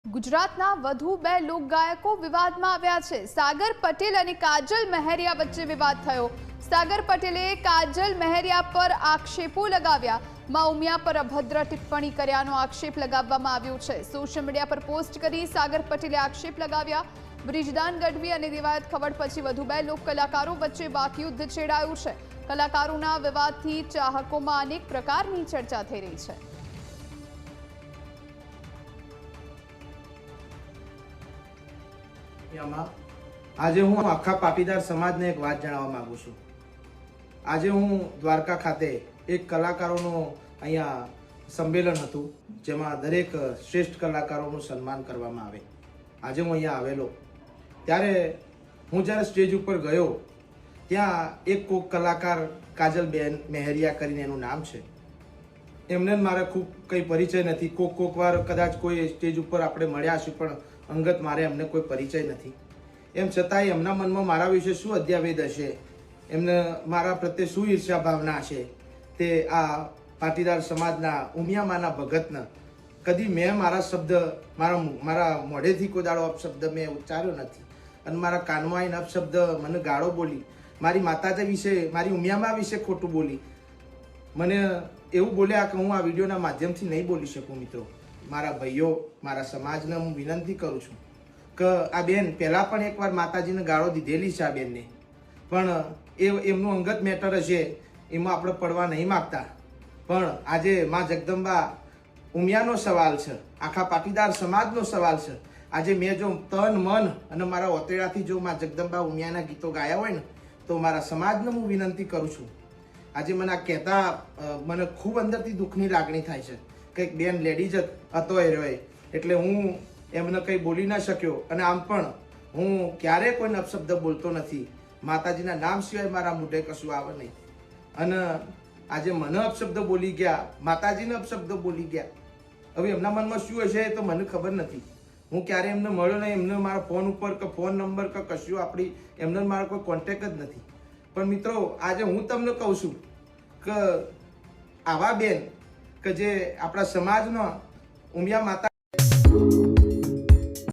ગુજરાતના વધુ બે લોકગાયકો વિવાદમાં આવ્યા છે। સાગર પટેલ અને કાજલ મહેરિયા વચ્ચે વિવાદ થયો। સાગર પટેલે કાજલ મહેરિયા પર આક્ષેપો લગાવ્યા। માં ઉમિયા પર અભદ્ર ટિપ્પણી કર્યાનો આક્ષેપ લગાવવામાં આવ્યો છે। સોશિયલ મીડિયા પર પોસ્ટ કરી સાગર પટેલે આક્ષેપ લગાવ્યા। બ્રિજરાન ગઢવી અને દિવાયત ખવડ પછી વધુ બે લોક કલાકારો વચ્ચે વાકયુદ્ધ છેડાયું છે। કલાકારોના વિવાદથી ચાહકોમાં અનેક પ્રકારની ચર્ચા થઈ રહી છે। આજે હું આખા પાટીદાર સમાજને એક વાત જણાવવા માંગુ છું। આજે હું દ્વારકા ખાતે એક કલાકારોનું અહીંયા સંમેલન હતું, જેમાં દરેક શ્રેષ્ઠ કલાકારોનું સન્માન કરવામાં આવે। આજે હું અહીંયા આવેલો ત્યારે હું જ્યારે સ્ટેજ ઉપર ગયો ત્યાં એક કોક કલાકાર કાજલબેન મહેરિયા કરીને એનું નામ છે, એમને મારે ખૂબ કંઈ પરિચય નથી। કોક વાર કદાચ કોઈ સ્ટેજ ઉપર આપણે મળ્યા છીએ, પણ અંગત મારે એમને કોઈ પરિચય નથી। એમ છતાંય એમના મનમાં મારા વિશે શું અધ્યાવેદ હશે, એમને મારા પ્રત્યે શું ઈર્ષ્યા ભાવના હશે, તે આ પાટીદાર સમાજના ઉમિયામાના ભગતને કદી મેં મારા શબ્દ મારા મોઢેથી કોઈ દાડો અપશબ્દ મેં ઉચ્ચાર્યો નથી, અને મારા કાનમાં આવીને અપશબ્દ મને ગાળો બોલી, મારી માતાજી વિશે, મારી ઉમિયામા વિશે ખોટું બોલી, મને એવું બોલ્યા કે હું આ વિડીયોના માધ્યમથી નહીં બોલી શકું। મિત્રો, મારા ભાઈઓ, મારા સમાજને હું વિનંતી કરું છું કે આ બેન પહેલાં પણ એકવાર માતાજીને ગાળો દીધેલી છે આ બેનને, પણ એમનું અંગત મેટર હશે, એમાં આપણે પડવા નહીં માગતા। પણ આજે માં જગદંબા ઉમિયાનો સવાલ છે, આખા પાટીદાર સમાજનો સવાલ છે। આજે મેં જો તન મન અને મારા ઓતેડાથી જો માં જગદંબા ઉમિયાના ગીતો ગાયા હોય ને, તો મારા સમાજને હું વિનંતી કરું છું। આજે મને આ કહેતા મને ખૂબ અંદરથી દુઃખની લાગણી થાય છે। કંઈક બેન લેડીઝ હતો એ રહ્યો, એટલે હું એમને કંઈ બોલી ના શક્યો, અને આમ પણ હું ક્યારેય કોઈને અપશબ્દ બોલતો નથી। માતાજીના નામ સિવાય મારા મોઢે કશું આવે નહીં, અને આજે મને અપશબ્દ બોલી ગયા, માતાજીને અપશબ્દ બોલી ગયા। હવે એમના મનમાં શું હશે એ તો મને ખબર નથી। હું ક્યારેય એમને મળ્યો નહીં, એમને મારા ફોન ઉપર કે ફોન નંબર કે કશું આપણી એમને મારો કોઈ કોન્ટેક્ટ જ નથી। પણ મિત્રો, આજે હું તમને કહું છું કે આવા બેન કે જે આપણા સમાજનો ઉમિયા માતા